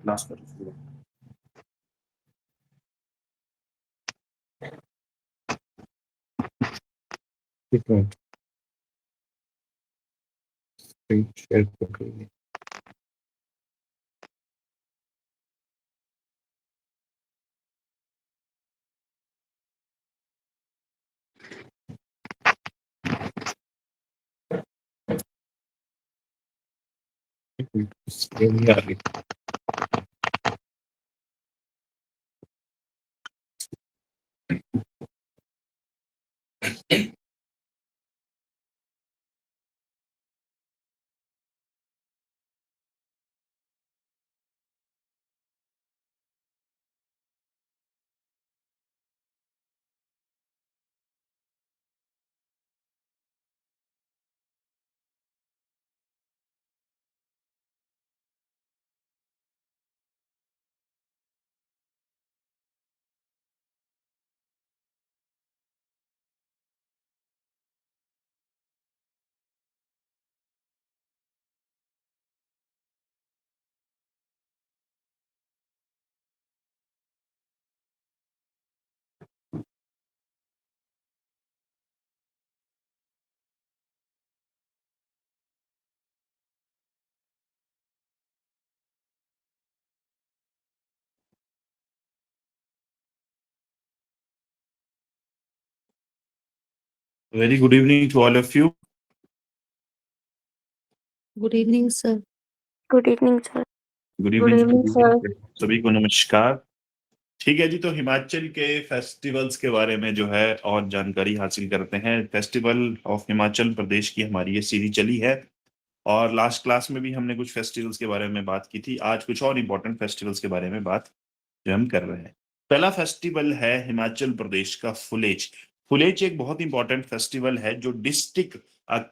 Last पर एक minute share कर रही है आ गई। Very good evening to all of you. Good evening, sir. Good evening, sir. Good Good evening, evening, sir. सभी को नमस्कार। ठीक है जी, तो हिमाचल के फेस्टिवल्स के बारे में जो है और जानकारी हासिल करते हैं। फेस्टिवल ऑफ हिमाचल प्रदेश की हमारी ये सीरीज चली है और लास्ट क्लास में भी हमने कुछ फेस्टिवल्स के बारे में बात की थी। आज कुछ और इम्पोर्टेंट फेस्टिवल्स के बारे में बात जो हम कर रहे हैं। पहला फेस्टिवल है हिमाचल प्रदेश का फुलेज। फुलेज एक बहुत इंपॉर्टेंट फेस्टिवल है जो डिस्ट्रिक्ट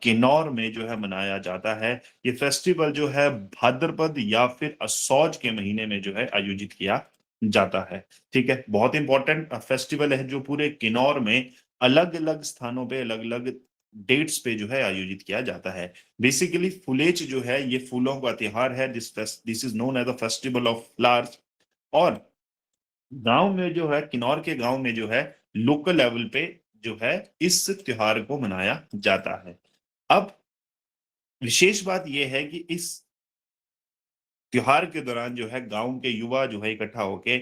किन्नौर में जो है मनाया जाता है। ये फेस्टिवल जो है भाद्रपद या फिर असौज के महीने में जो है आयोजित किया जाता है। ठीक है, बहुत इंपॉर्टेंट फेस्टिवल है जो पूरे किन्नौर में अलग अलग स्थानों पे अलग अलग डेट्स पे जो है आयोजित किया जाता है। बेसिकली फुलेज जो है ये फूलों का त्योहार है। This is known as the festival of flowers. और गांव में जो है, किन्नौर के गांव में जो है लोकल लेवल पे जो है इस त्योहार को मनाया जाता है। अब विशेष बात यह है कि इस त्योहार के दौरान जो है गांव के युवा जो है इकट्ठा होके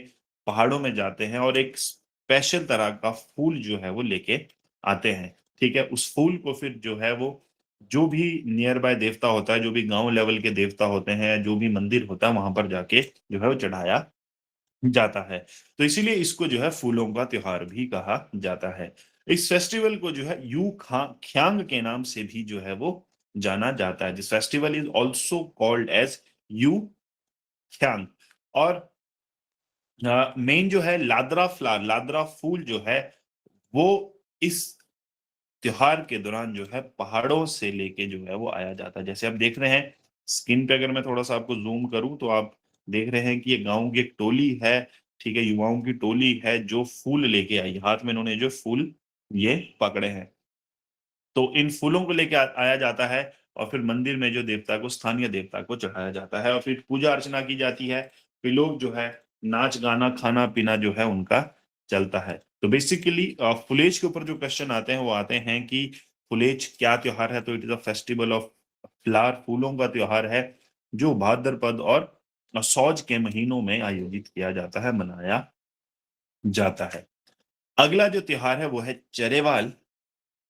पहाड़ों में जाते हैं और एक स्पेशल तरह का फूल जो है वो लेके आते हैं। ठीक है, उस फूल को फिर जो है वो जो भी नियर बाय देवता होता है, जो भी गांव लेवल के देवता होते हैं, जो भी मंदिर होता है, वहां पर जाके जो है वो चढ़ाया जाता है। तो इसीलिए इसको जो है फूलों का त्योहार भी कहा जाता है। इस फेस्टिवल को जो है ख्यांग के नाम से भी जो है वो जाना जाता है। This festival is also called as Ukhyang. और मेन जो है लादरा फ्लावर, लादरा फूल जो है वो इस त्योहार के दौरान जो है पहाड़ों से लेके जो है वो आया जाता है। जैसे आप देख रहे हैं स्क्रीन पे, अगर मैं थोड़ा सा आपको जूम करूं तो आप देख रहे हैं कि ये गांव की एक टोली है। ठीक है, युवाओं की टोली है जो फूल लेके आई, हाथ में इन्होंने जो फूल ये पकड़े हैं। तो इन फूलों को लेके आया जाता है और फिर मंदिर में जो देवता को, स्थानीय देवता को चढ़ाया जाता है और फिर पूजा अर्चना की जाती है। फिर लोग जो है नाच गाना खाना पीना जो है उनका चलता है। तो बेसिकली फुलेज के ऊपर जो क्वेश्चन आते हैं वो आते हैं कि फुलेज क्या त्योहार है। तो it is a festival of flower, फूलों का त्योहार है जो भाद्रपद और सौज के महीनों में आयोजित किया जाता है, मनाया जाता है। अगला जो त्योहार है वो है चरेवाल।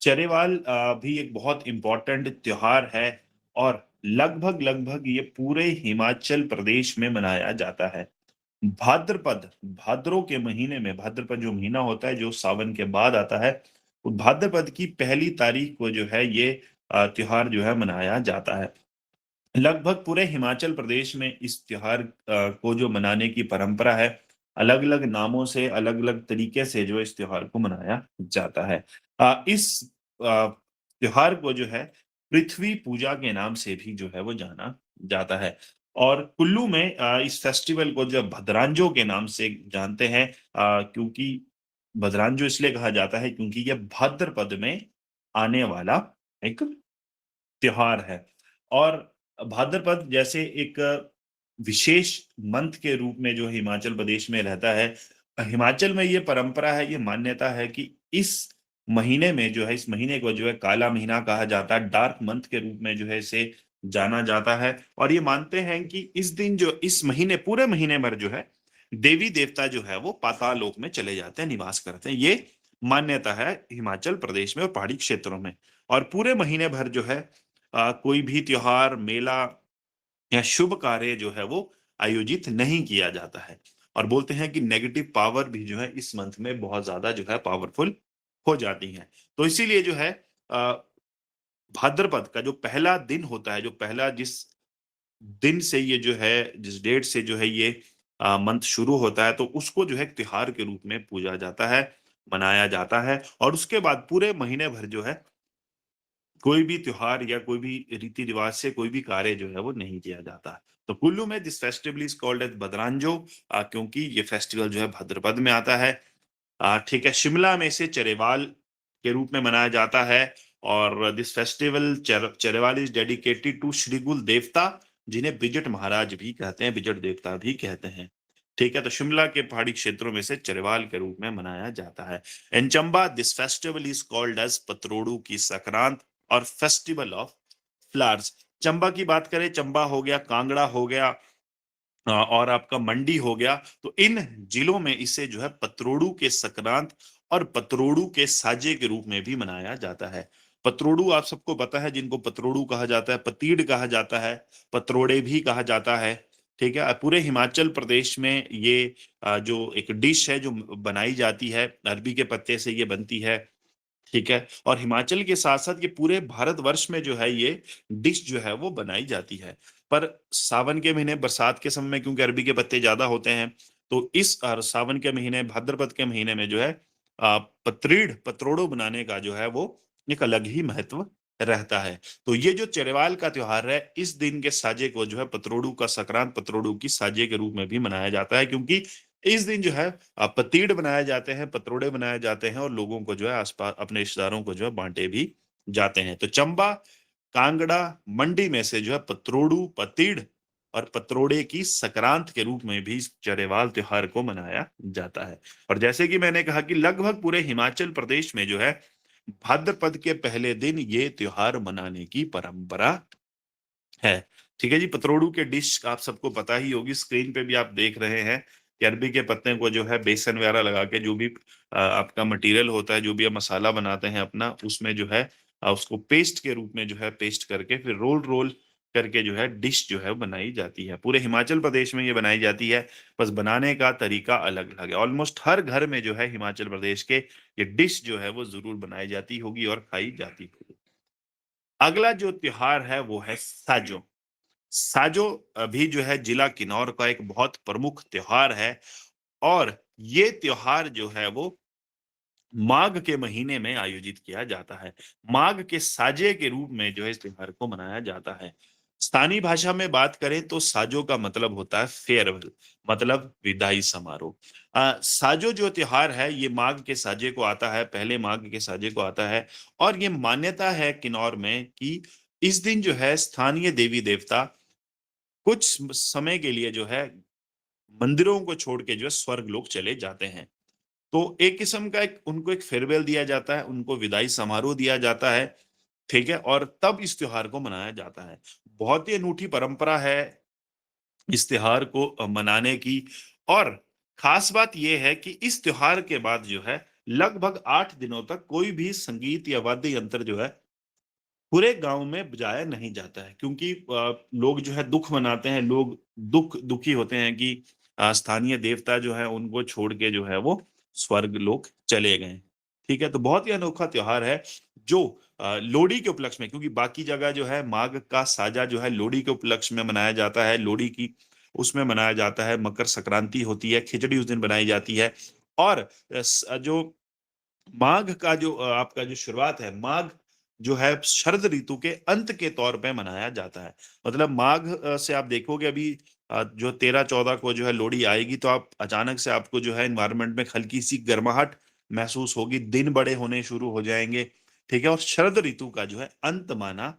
चरेवाल भी एक बहुत इंपॉर्टेंट त्योहार है और लगभग लगभग ये पूरे हिमाचल प्रदेश में मनाया जाता है। भाद्रपद, भाद्रों के महीने में, भाद्रपद जो महीना होता है जो सावन के बाद आता है, वो भाद्रपद की पहली तारीख को जो है ये त्योहार जो है मनाया जाता है। लगभग पूरे हिमाचल प्रदेश में इस त्योहार को जो मनाने की परंपरा है, अलग अलग नामों से अलग अलग तरीके से जो इस त्योहार को मनाया जाता है। इस त्योहार को जो है पृथ्वी पूजा के नाम से भी जो है वो जाना जाता है। और कुल्लू में इस फेस्टिवल को जो भद्रांजो के नाम से जानते हैं, क्योंकि भद्रांजो इसलिए कहा जाता है क्योंकि यह भाद्रपद में आने वाला एक त्योहार है। और भाद्रपद जैसे एक विशेष मंथ के रूप में जो हिमाचल प्रदेश में रहता है। हिमाचल में ये परंपरा है, ये मान्यता है कि इस महीने में जो है, इस महीने को जो है काला महीना कहा जाता है, डार्क मंथ के रूप में जो है इसे जाना जाता है। और ये मानते हैं कि इस दिन जो इस महीने पूरे महीने भर जो है देवी देवता जो है वो पाताल लोक में चले जाते हैं, निवास करते हैं। ये मान्यता है हिमाचल प्रदेश में और पहाड़ी क्षेत्रों में। और पूरे महीने भर जो है कोई भी त्योहार, मेला या शुभ कार्य जो है वो आयोजित नहीं किया जाता है। और बोलते हैं कि नेगेटिव पावर भी जो है इस मंथ में बहुत ज्यादा जो है पावरफुल हो जाती है। तो इसीलिए जो है भाद्रपद का जो पहला दिन होता है, जो पहला जिस दिन से ये जो है, जिस डेट से जो है ये मंथ शुरू होता है, तो उसको जो है त्योहार के रूप में पूजा जाता है, मनाया जाता है। और उसके बाद पूरे महीने भर जो है कोई भी त्योहार या कोई भी रीति रिवाज से कोई भी कार्य जो है वो नहीं किया जाता। तो कुल्लू में this festival is called as Badranjo, क्योंकि ये फेस्टिवल जो है भाद्रपद में आता है। ठीक है। शिमला में इसे चरेवाल के रूप में मनाया जाता है। और this festival Charewal is dedicated to Shri Gul देवता, जिन्हें बिजट महाराज भी कहते हैं, बिजट देवता भी कहते हैं। ठीक है। तो शिमला के पहाड़ी क्षेत्रों में से चरेवाल के रूप में मनाया जाता है। In Chamba this festival is called as Patrodu की संक्रांत और फेस्टिवल ऑफ फ्लावर्स। चंबा की बात करें, चंबा हो गया, कांगड़ा हो गया, और आपका मंडी हो गया, तो इन जिलों में इसे जो है पतरोड़ू के संक्रांत और पतरोड़ू के साजे के रूप में भी मनाया जाता है। पतरोड़ू आप सबको पता है, जिनको पतरोड़ू कहा जाता है, पतीड़ कहा जाता है, पतरोड़े भी कहा जाता है। ठीक है। पूरे हिमाचल प्रदेश में ये जो एक डिश है जो बनाई जाती है, अरबी के पत्ते से ये बनती है। ठीक है। और हिमाचल के साथ साथ ये पूरे भारतवर्ष में जो है ये डिश जो है वो बनाई जाती है। पर सावन के महीने, बरसात के समय में, क्योंकि अरबी के पत्ते ज्यादा होते हैं, तो इस सावन के महीने, भाद्रपद के महीने में जो है पतरोड़ो बनाने का जो है वो एक अलग ही महत्व रहता है। तो ये जो चरेवाल का त्योहार है, इस दिन के साजे को जो है पतरोड़ू का संक्रांत, पतरोड़ू की साजे के रूप में भी मनाया जाता है, क्योंकि इस दिन जो है पतीड़ बनाए जाते हैं, पतरोड़े बनाए जाते हैं, और लोगों को जो है आसपास अपने रिश्तेदारों को जो है बांटे भी जाते हैं। तो चंबा, कांगड़ा, मंडी में से जो है पतरोड़ू, पतीड़ और पतरोड़े की संक्रांत के रूप में भी इस चरेवाल त्योहार को मनाया जाता है। और जैसे कि मैंने कहा कि लगभग पूरे हिमाचल प्रदेश में जो है भाद्रपद के पहले दिन ये त्योहार मनाने की परंपरा है। ठीक है जी। पतरोड़ू के डिश आप सबको पता ही होगी, स्क्रीन पे भी आप देख रहे हैं कि अरबी के पत्ते को जो है बेसन वगैरह लगा के, जो भी आपका मटेरियल होता है, जो भी आप मसाला बनाते हैं अपना, उसमें जो है उसको पेस्ट के रूप में जो है पेस्ट करके फिर रोल रोल करके जो है डिश जो है बनाई जाती है। पूरे हिमाचल प्रदेश में ये बनाई जाती है, बस बनाने का तरीका अलग अलग है। ऑलमोस्ट हर घर में जो है हिमाचल प्रदेश के ये डिश जो है वो जरूर बनाई जाती होगी और खाई जाती होगी। अगला जो त्योहार है वो है साजो। साजो भी जो है जिला किन्नौर का एक बहुत प्रमुख त्योहार है। और ये त्योहार जो है वो माघ के महीने में आयोजित किया जाता है। माघ के साजे के रूप में जो है इस त्योहार को मनाया जाता है। स्थानीय भाषा में बात करें तो साजो का मतलब होता है फेयरवेल, मतलब विदाई समारोह। साजो जो त्योहार है ये माघ के साजे को आता है, पहले माघ के साजे को आता है। और ये मान्यता है किन्नौर में कि इस दिन जो है स्थानीय देवी देवता कुछ समय के लिए जो है मंदिरों को छोड़ के जो है स्वर्ग लोक चले जाते हैं। तो एक किस्म का एक उनको एक फेयरवेल दिया जाता है, उनको विदाई समारोह दिया जाता है। ठीक है। और तब इस त्योहार को मनाया जाता है। बहुत ही अनूठी परंपरा है इस त्योहार को मनाने की। और खास बात यह है कि इस त्योहार के बाद जो है लगभग 8 दिनों तक कोई भी संगीत या वाद्य यंत्र जो है पूरे गांव में बजाया नहीं जाता है, क्योंकि लोग जो है दुख मनाते हैं, लोग दुखी होते हैं कि स्थानीय देवता जो है उनको छोड़ के जो है वो स्वर्ग लोक चले गए। ठीक है। तो बहुत ही अनोखा त्योहार है जो लोहड़ी के उपलक्ष्य में, क्योंकि बाकी जगह जो है माघ का साजा जो है लोहड़ी के उपलक्ष्य में मनाया जाता है, लोहड़ी की उसमें मनाया जाता है, मकर संक्रांति होती है, खिचड़ी उस दिन बनाई जाती है। और जो माघ का जो आपका जो शुरुआत है, माघ जो है शरद ऋतु के अंत के तौर पे मनाया जाता है। मतलब माघ से आप देखोगे अभी जो 13-14 को जो है लोहड़ी आएगी, तो आप अचानक से आपको जो है एनवायरनमेंट में हल्की सी गर्माहट महसूस होगी, दिन बड़े होने शुरू हो जाएंगे। ठीक है। और शरद ऋतु का जो है अंत माना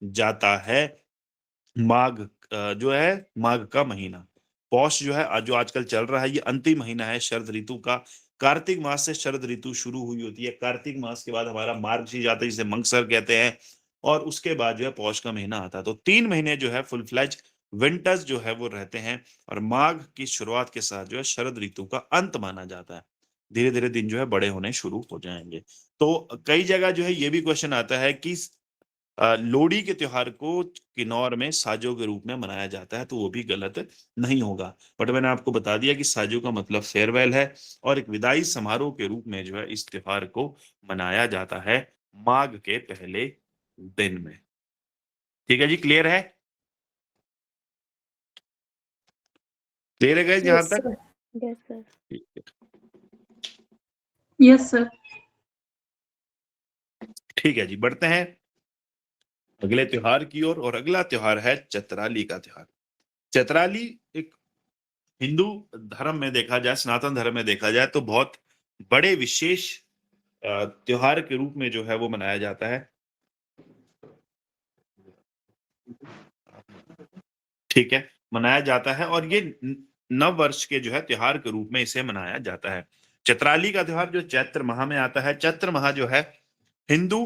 जाता है माघ जो है माघ का महीना, पौष जो है जो आजकल चल रहा है, ये अंतिम महीना है शरद ऋतु का। कार्तिक मास से शरद ऋतु शुरू हुई होती है, कार्तिक मास के बाद हमारा मार्गशीर्ष आता है जिसे मंगसर कहते हैं, और उसके बाद जो है पौष का महीना आता है। तो 3 महीने जो है फुल फ्लेज विंटर्स जो है वो रहते हैं, और माघ की शुरुआत के साथ जो है शरद ऋतु का अंत माना जाता है। धीरे धीरे दिन जो है बड़े होने शुरू हो जाएंगे। तो कई जगह जो है ये भी क्वेश्चन आता है कि लोहड़ी के त्योहार को किन्नौर में साजों के रूप में मनाया जाता है, तो वो भी गलत नहीं होगा। बट मैंने आपको बता दिया कि साजों का मतलब फेयरवेल है, और एक विदाई समारोह के रूप में जो है इस त्योहार को मनाया जाता है माघ के पहले दिन में। ठीक है जी, क्लियर है? क्लियर है गाइस यहां Yes, तक? sir. Yes, sir. ठीक है। Yes sir. ठीक है जी, बढ़ते हैं अगले त्योहार की ओर, और अगला त्योहार है चैत्राली का त्योहार। चैत्राली एक हिंदू धर्म में देखा जाए, सनातन धर्म में देखा जाए तो बहुत बड़े विशेष त्योहार के रूप में जो है वो मनाया जाता है। ठीक है, मनाया जाता है, और ये नव वर्ष के जो है त्योहार के रूप में इसे मनाया जाता है। चैत्राली का त्योहार जो चैत्र माह में आता है, चैत्र माह जो है हिंदू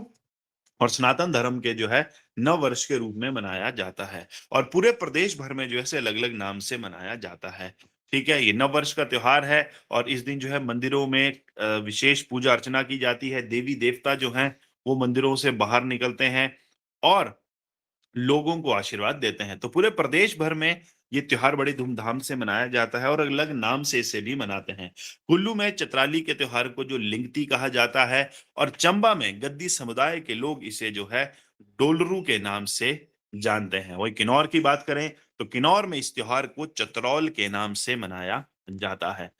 और सनातन धर्म के जो है नव वर्ष के रूप में मनाया जाता है, और पूरे प्रदेश भर में जो है अलग अलग नाम से मनाया जाता है। ठीक है, ये नव वर्ष का त्योहार है, और इस दिन जो है मंदिरों में विशेष पूजा अर्चना की जाती है। देवी देवता जो हैं वो मंदिरों से बाहर निकलते हैं और लोगों को आशीर्वाद देते हैं। तो पूरे प्रदेश भर में ये त्योहार बड़ी धूमधाम से मनाया जाता है, और अलग नाम से इसे भी मनाते हैं। कुल्लू में चैत्राली के त्योहार को जो लिंगती कहा जाता है, और चंबा में गद्दी समुदाय के लोग इसे जो है डोलरू के नाम से जानते हैं। वही किन्नौर की बात करें तो किन्नौर में इस त्योहार को चतरौल के नाम से मनाया जाता है।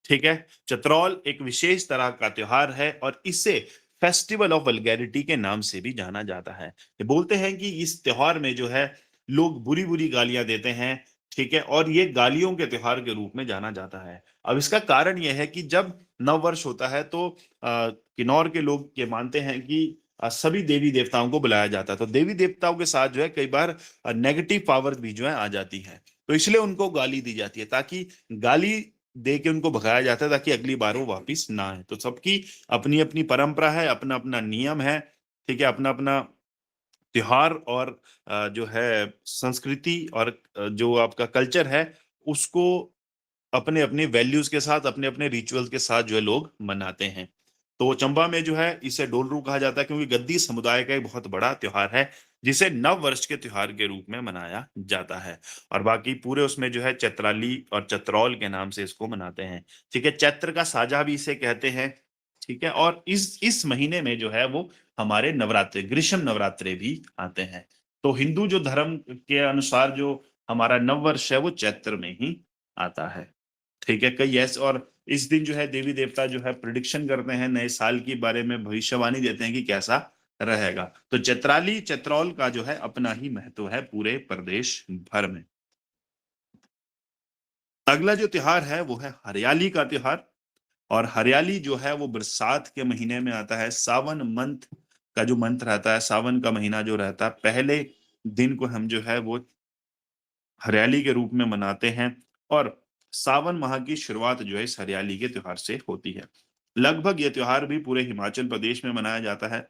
ठीक है, चतरौल एक विशेष तरह का त्योहार है, और इसे फेस्टिवल ऑफ वल्गैरिटी के नाम से भी जाना जाता है। ये बोलते हैं कि इस त्योहार में जो है लोग बुरी बुरी गालियां देते हैं। ठीक है, और ये गालियों के त्योहार के रूप में जाना जाता है। अब इसका कारण यह है कि जब नव वर्ष होता है तो किन्नौर के लोग ये मानते हैं कि सभी देवी देवताओं को बुलाया जाता है, तो देवी देवताओं के साथ जो है कई बार नेगेटिव पावर भी जो है आ जाती है, तो इसलिए उनको गाली दी जाती है, ताकि गाली दे के उनको भगाया जाता है, ताकि अगली बार वो वापिस ना आए। तो सबकी अपनी अपनी परंपरा है, अपना अपना नियम है। ठीक है, अपना अपना त्योहार, और जो है संस्कृति, और जो आपका कल्चर है उसको अपने अपने वैल्यूज के साथ, अपने अपने रिचुअल्स के साथ जो है लोग मनाते हैं। तो चंबा में जो है इसे डोलरू कहा जाता है, क्योंकि गद्दी समुदाय का एक बहुत बड़ा त्योहार है जिसे नव वर्ष के त्योहार के रूप में मनाया जाता है। और बाकी पूरे उसमें जो है चैत्राली और चतरौल के नाम से इसको मनाते हैं। ठीक है, चैत्र का साजा भी इसे कहते हैं। ठीक है, और इस महीने में जो है वो हमारे नवरात्रे, ग्रीष्म नवरात्रे भी आते हैं। तो हिंदू जो धर्म के अनुसार जो हमारा नव वर्ष है वो चैत्र में ही आता है। ठीक है, कई ऐसे, और इस दिन जो है देवी देवता जो है प्रिडिक्शन करते हैं नए साल के बारे में, भविष्यवाणी देते हैं कि कैसा रहेगा। तो चैत्राली चैत्रौल का जो है अपना ही महत्व है पूरे प्रदेश भर में। अगला जो त्योहार है वो है हरियाली का त्योहार, और हरियाली जो है वो बरसात के महीने में आता है। सावन मंथ का जो मंथ रहता है, सावन का महीना जो रहता है, पहले दिन को हम जो है वो हरियाली के रूप में मनाते हैं, और सावन माह की शुरुआत जो है इस हरियाली के त्योहार से होती है। लगभग ये त्योहार भी पूरे हिमाचल प्रदेश में मनाया जाता है।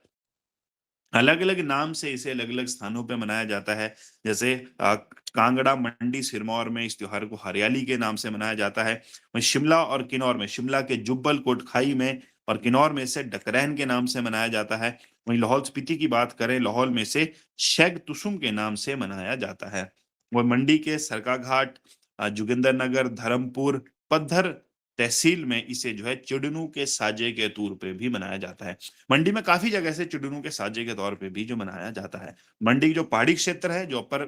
अलग अलग नाम से इसे अलग अलग स्थानों पे मनाया जाता है। जैसे कांगड़ा, मंडी, सिरमौर में इस त्योहार को हरियाली के नाम से मनाया जाता है। वहीं शिमला और किन्नौर में, शिमला के जुब्बल कोटखाई में और किन्नौर में इसे डकरैन के नाम से मनाया जाता है। वहीं लाहौल स्पीति की बात करें, लाहौल में इसे शैग तुसुम के नाम से मनाया जाता है। वह मंडी के सरकाघाट, जोगिंदरनगर, धर्मपुर, पद्धर तहसील में इसे जो है चिड़नू के साजे के तौर पे भी मनाया जाता है। मंडी में काफी जगह से चिड़नू के साजे के तौर पे भी जो मनाया जाता है। मंडी जो पहाड़ी क्षेत्र है, जो अपर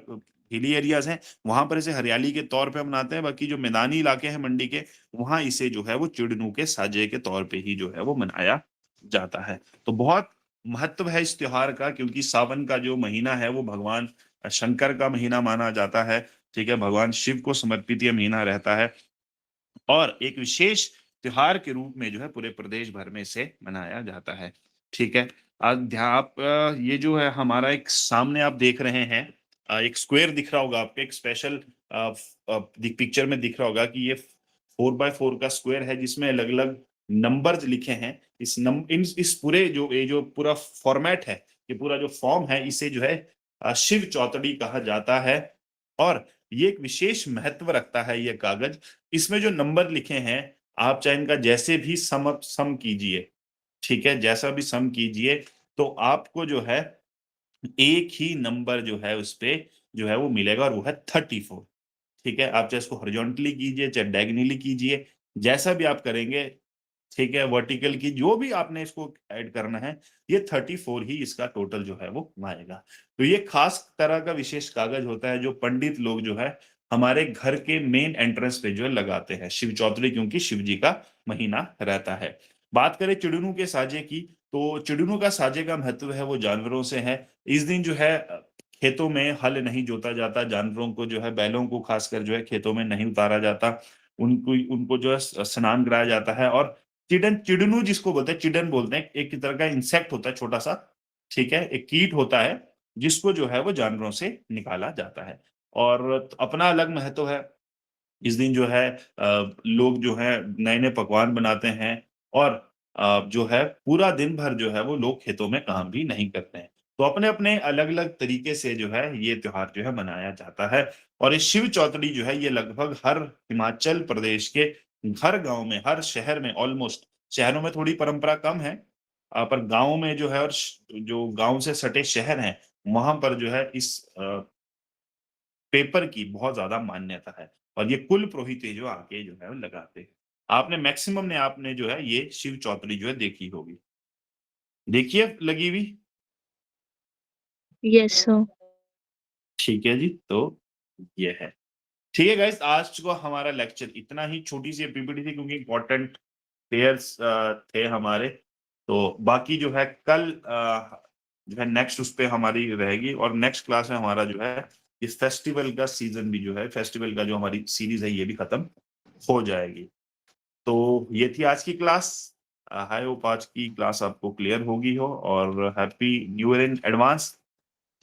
हिली एरियाज हैं, वहां पर इसे हरियाली के तौर पे मनाते हैं। बाकी जो मैदानी इलाके हैं मंडी के, वहां इसे जो है वो चिड़नू के साजे के तौर पे ही जो है वो मनाया जाता है। तो बहुत महत्व है इस त्योहार का, क्योंकि सावन का जो महीना है वो भगवान शंकर का महीना माना जाता है। ठीक है, भगवान शिव को समर्पित ये महीना रहता है, और एक विशेष त्योहार के रूप में जो है पूरे प्रदेश भर में इसे मनाया जाता है। ठीक है, आप ये जो है हमारा एक सामने आप देख रहे हैं, एक स्क्वायर दिख रहा होगा आपको, एक स्पेशल पिक्चर में दिख रहा होगा कि ये 4x4 का स्क्वायर है जिसमें अलग अलग नंबर्स लिखे हैं। इस पूरे ये जो पूरा फॉर्मेट है, ये पूरा जो फॉर्म है, इसे जो है शिव चौतड़ी कहा जाता है। और ये एक विशेष महत्व रखता है ये कागज। इसमें जो नंबर लिखे हैं, आप चाहे इनका जैसे भी सम कीजिए, ठीक है, जैसा भी सम कीजिए, तो आपको जो है एक ही नंबर जो है उस पे जो है वो मिलेगा, और वो है 34। ठीक है, आप चाहे इसको हॉरिजॉन्टली कीजिए, चाहे डायगोनली कीजिए, जैसा भी आप करेंगे, ठीक है, वर्टिकल की जो भी आपने इसको ऐड करना है, ये 34 ही इसका टोटल जो है वो आएगा। तो ये खास तरह का विशेष कागज होता है जो पंडित लोग जो है हमारे घर के मेन एंट्रेंस पे जो है लगाते हैं, शिव चौतरी, क्योंकि शिव जी का महीना रहता है। बात करें चिड़ुनू के साजे की, तो चिड़ुनू का साजे का महत्व है वो जानवरों से है। इस दिन जो है खेतों में हल नहीं जोता जाता, जानवरों को जो है, बैलों को खासकर जो है खेतों में नहीं उतारा जाता, उनको उनको जो है स्नान कराया जाता है। और चिड़नू जिसको बोलते हैं, चिड़न बोलते हैं, एक तरह का इंसेक्ट होता है छोटा सा, ठीक है, एक कीट होता है जिसको जो है वो जानवरों से निकाला जाता है। और अपना अलग महत्व है। इस दिन जो है लोग जो है नए-नए पकवान बनाते हैं, और जो है पूरा दिन भर जो है वो लोग खेतों में काम भी नहीं करते हैं। तो अपने-अपने अलग-अलग तरीके से जो है ये त्योहार जो है मनाया जाता है। और ये शिव चौतड़ी जो है ये लगभग हर हिमाचल प्रदेश के हर गाँव में, हर शहर में ऑलमोस्ट, शहरों में थोड़ी परंपरा कम है, पर गाँव में जो है, और जो गाँव से सटे शहर हैं, वहाँ पर जो है इस पेपर की बहुत ज़्यादा मान्यता है। और ये कुल पुरोहित ही जो आके जो है वो लगाते हैं। आपने जो है ये शिव चौतरी जो है देखी होगी। देखी है लगी हुई? Yes, sir. ठीक है जी, तो ये है। ठीक है गाइस, आज को हमारा लेक्चर इतना ही, छोटी सी पीपीटी थी क्योंकि इम्पोर्टेंट पेयर्स थे हमारे। तो बाकी जो है कल जो है नेक्स्ट उस पे हमारी रहेगी, और नेक्स्ट क्लास में हमारा जो है इस फेस्टिवल का सीजन भी जो है, फेस्टिवल का जो हमारी सीरीज है ये भी खत्म हो जाएगी। तो ये थी आज की क्लास। आई होप आज की क्लास आपको क्लियर होगी हो, और happy new year in advance.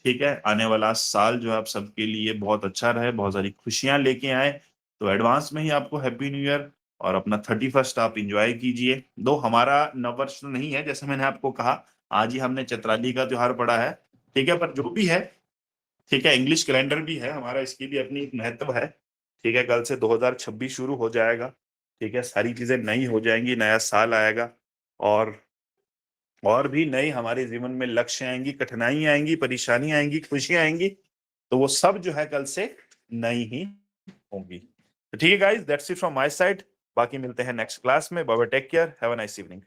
ठीक है, आने वाला साल जो है आप सबके लिए बहुत अच्छा रहे, बहुत सारी खुशियां लेके आए। तो एडवांस में ही आपको हैप्पी न्यू ईयर, और अपना 31st आप इंजॉय कीजिए। दो हमारा नववर्ष तो नहीं है, जैसे मैंने आपको कहा, आज ही हमने चैत्राली का त्योहार पढ़ा है, ठीक है, पर जो भी है, ठीक है, इंग्लिश कैलेंडर भी है हमारा, इसकी भी अपनी एक महत्व है। ठीक है, कल से 2026 शुरू हो जाएगा। ठीक है, सारी चीजें नई हो जाएंगी, नया साल आएगा, और भी नई हमारे जीवन में लक्ष्य आएंगी, कठिनाई आएंगी, परेशानी आएंगी, खुशियां आएंगी। तो वो सब जो है कल से नई ही होंगी। तो ठीक है guys, that's it from my side. बाकी मिलते हैं नेक्स्ट क्लास में। Bye bye, take care, have a nice evening.